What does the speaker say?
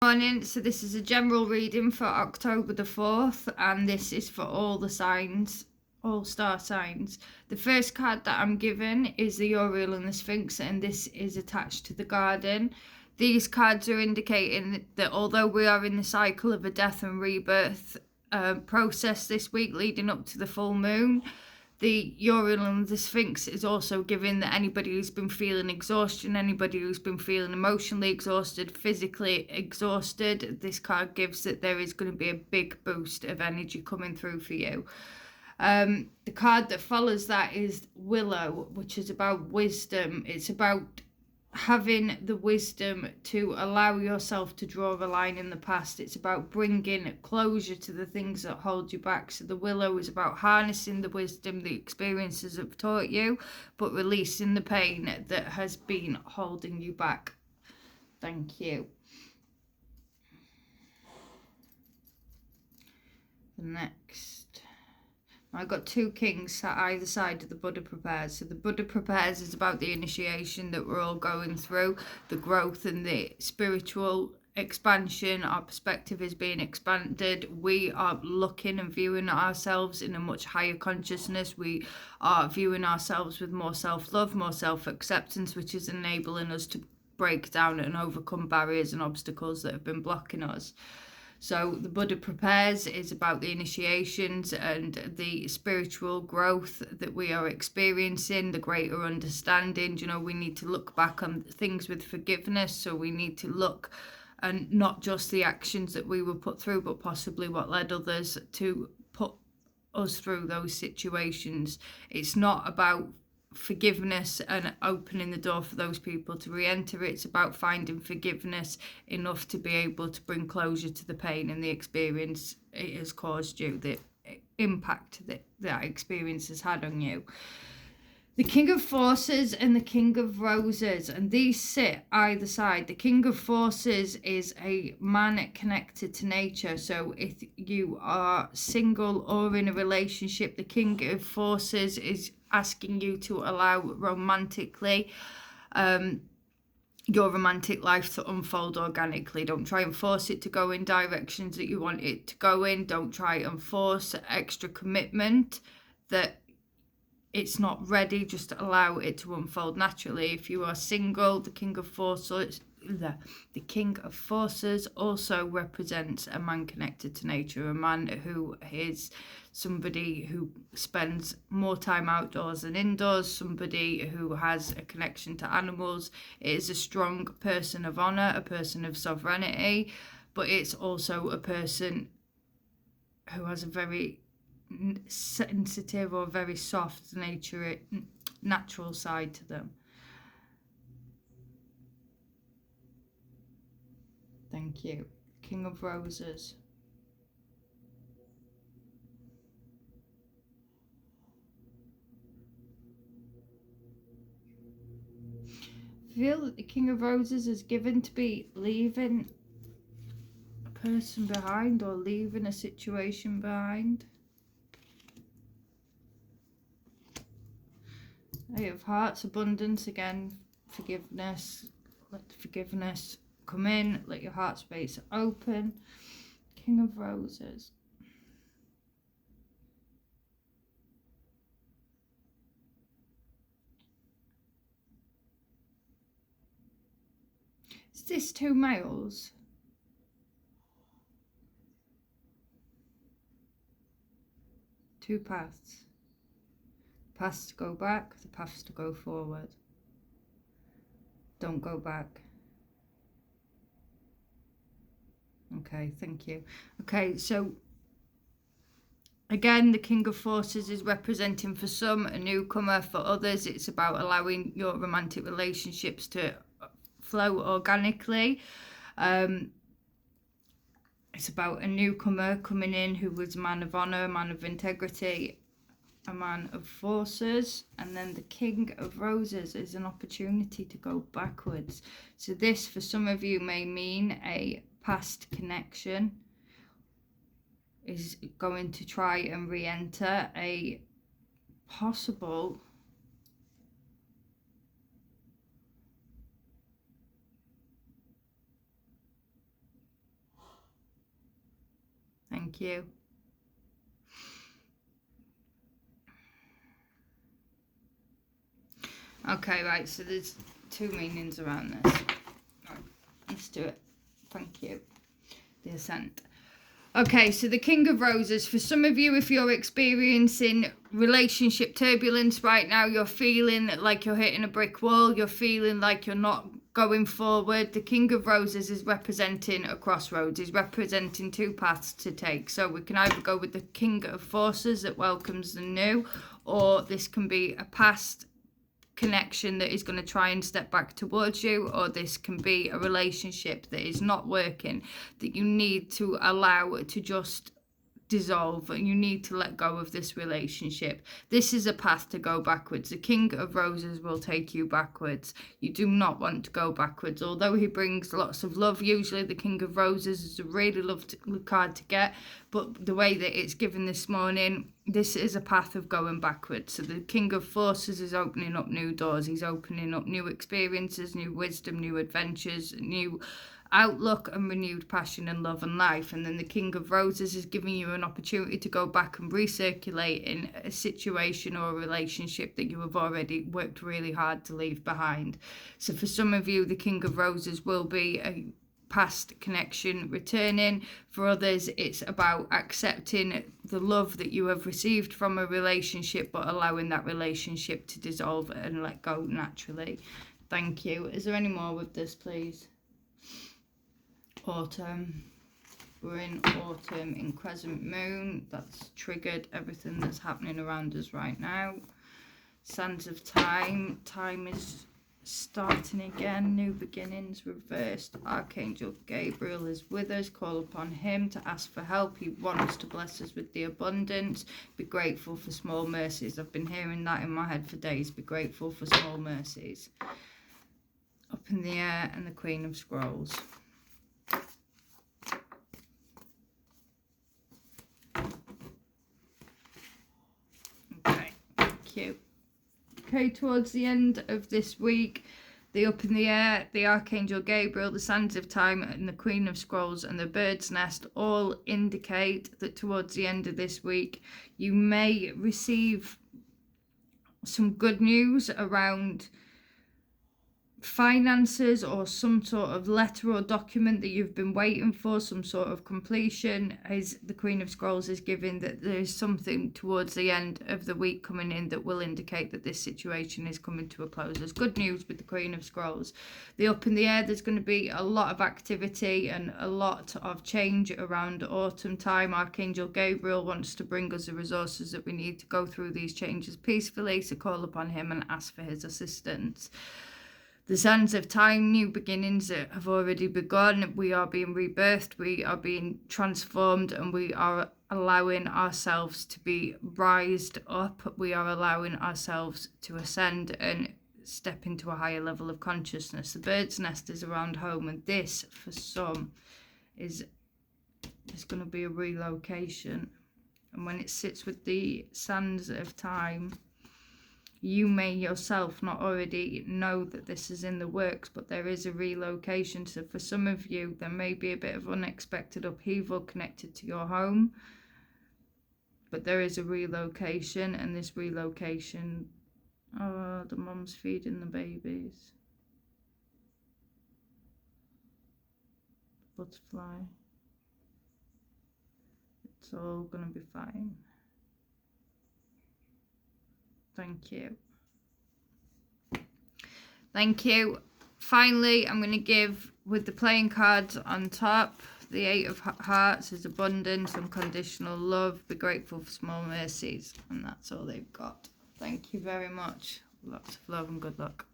Morning. So this is a general reading for October the 4th, and this is for all the signs, all star signs. The first card that I'm given is the Uriel and the Sphinx, and this is attached to the garden. These cards are indicating that although we are in the cycle of a death and rebirth process this week leading up to the full moon, the Uriel and the Sphinx is also giving that anybody who's been feeling exhaustion, anybody who's been feeling emotionally exhausted, physically exhausted, this card gives that there is going to be a big boost of energy coming through for you. The card that follows that is Willow, which is about wisdom. It's about having the wisdom to allow yourself to draw a line in the past. It's about bringing closure to the things that hold you back. So the Willow is about harnessing the wisdom the experiences have taught you, but releasing the pain that has been holding you back. Thank you. The next, I've got two kings sat either side of the Buddha Prepares. So the Buddha Prepares is about the initiation that we're all going through, the growth and the spiritual expansion. Our perspective is being expanded. We are looking and viewing ourselves in a much higher consciousness. We are viewing ourselves with more self-love, more self-acceptance, which is enabling us to break down and overcome barriers and obstacles that have been blocking us. So the Buddha Prepares is about the initiations and the spiritual growth that we are experiencing, the greater understanding. You know, we need to look back on things with forgiveness. So we need to look and not just the actions that we were put through, but possibly what led others to put us through those situations. It's not about forgiveness and opening the door for those people to re-enter. It's about finding forgiveness enough to be able to bring closure to the pain and the experience it has caused you, the impact that experience has had on you. The King of Forces and the King of Roses, and these sit either side. The King of Forces is a man connected to nature. So if you are single or in a relationship, the King of Forces is asking you to allow romantically your romantic life to unfold organically. Don't try and force it to go in directions that you want it to go in. Don't try and force extra commitment that it's not ready. Just allow it to unfold naturally. If you are single, the King of Forces, the King of Forces also represents a man connected to nature, a man who is somebody who spends more time outdoors than indoors, somebody who has a connection to animals. It is a strong person of honor, a person of sovereignty, but it's also a person who has a very sensitive or very soft nature, natural side to them. Thank you. King of Roses. I feel that the King of Roses is given to be leaving a person behind or leaving a situation behind. Eight of Hearts, abundance again, forgiveness. Let the forgiveness come in, let your heart space open. King of Roses. Is this two males? Two paths. Paths to go back, the paths to go forward. Don't go back. Okay, thank you. Okay, so again, the King of Forces is representing for some a newcomer, for others it's about allowing your romantic relationships to flow organically. It's about a newcomer coming in who was a man of honor, a man of integrity, a man of forces. And then the King of Roses is an opportunity to go backwards. So this for some of you may mean a past connection is going to try and re-enter a possible Thank you. Okay, right, so there's 2 meanings around this. Right, let's do it. Thank you. The Ascent. Okay, so the King of Roses. For some of you, if you're experiencing relationship turbulence right now, you're feeling like you're hitting a brick wall, you're feeling like you're not going forward. The King of Roses is representing a crossroads, is representing 2 paths to take. So we can either go with the King of Forces that welcomes the new, or this can be a past connection that is going to try and step back towards you, or this can be a relationship that is not working, that you need to allow to just dissolve, and you need to let go of this relationship. This is a path to go backwards. The King of Roses will take you backwards. You do not want to go backwards. Although he brings lots of love, usually the King of Roses is a really loved card to get, but the way that it's given this morning, this is a path of going backwards. So the King of Forces is opening up new doors. He's opening up new experiences, new wisdom, new adventures, new outlook and renewed passion and love and life. And then the King of Roses is giving you an opportunity to go back and recirculate in a situation or a relationship that you have already worked really hard to leave behind. So for some of you, the King of Roses will be a past connection returning. For others, it's about accepting the love that you have received from a relationship, but allowing that relationship to dissolve and let go naturally. Thank you. Is there any more with this, please? Autumn. We're in autumn in crescent moon. That's triggered everything that's happening around us right now. Sands of time. Time is starting again. New beginnings reversed. Archangel Gabriel is with us. Call upon him to ask for help. He wants to bless us with the abundance. Be grateful for small mercies. I've been hearing that in my head for days. Be grateful for small mercies. Up in the air and the Queen of Scrolls. Okay, towards the end of this week, the Up in the Air, the Archangel Gabriel, the Sands of Time, and the Queen of Scrolls and the Bird's Nest all indicate that towards the end of this week, you may receive some good news around finances, or some sort of letter or document that you've been waiting for, some sort of completion. As the Queen of Scrolls is giving, that there's something towards the end of the week coming in that will indicate that this situation is coming to a close. There's good news with the Queen of Scrolls. The Up in the Air, there's going to be a lot of activity and a lot of change around autumn time. Archangel Gabriel wants to bring us the resources that we need to go through these changes peacefully, so call upon him and ask for his assistance. The Sands of Time, new beginnings that have already begun. We are being rebirthed, we are being transformed, and we are allowing ourselves to be rised up. We are allowing ourselves to ascend and step into a higher level of consciousness. The Bird's Nest is around home, and this, for some, is going to be a relocation. And when it sits with the Sands of Time, you may yourself not already know that this is in the works, but there is a relocation. So for some of you, there may be a bit of unexpected upheaval connected to your home, but there is a relocation, and this relocation, oh, the mum's feeding the babies. Butterfly. It's all gonna be fine. Thank you. Thank you. Finally, I'm going to give, with the playing cards on top, the 8 of Hearts is abundance, unconditional love, be grateful for small mercies. And that's all they've got. Thank you very much. Lots of love and good luck.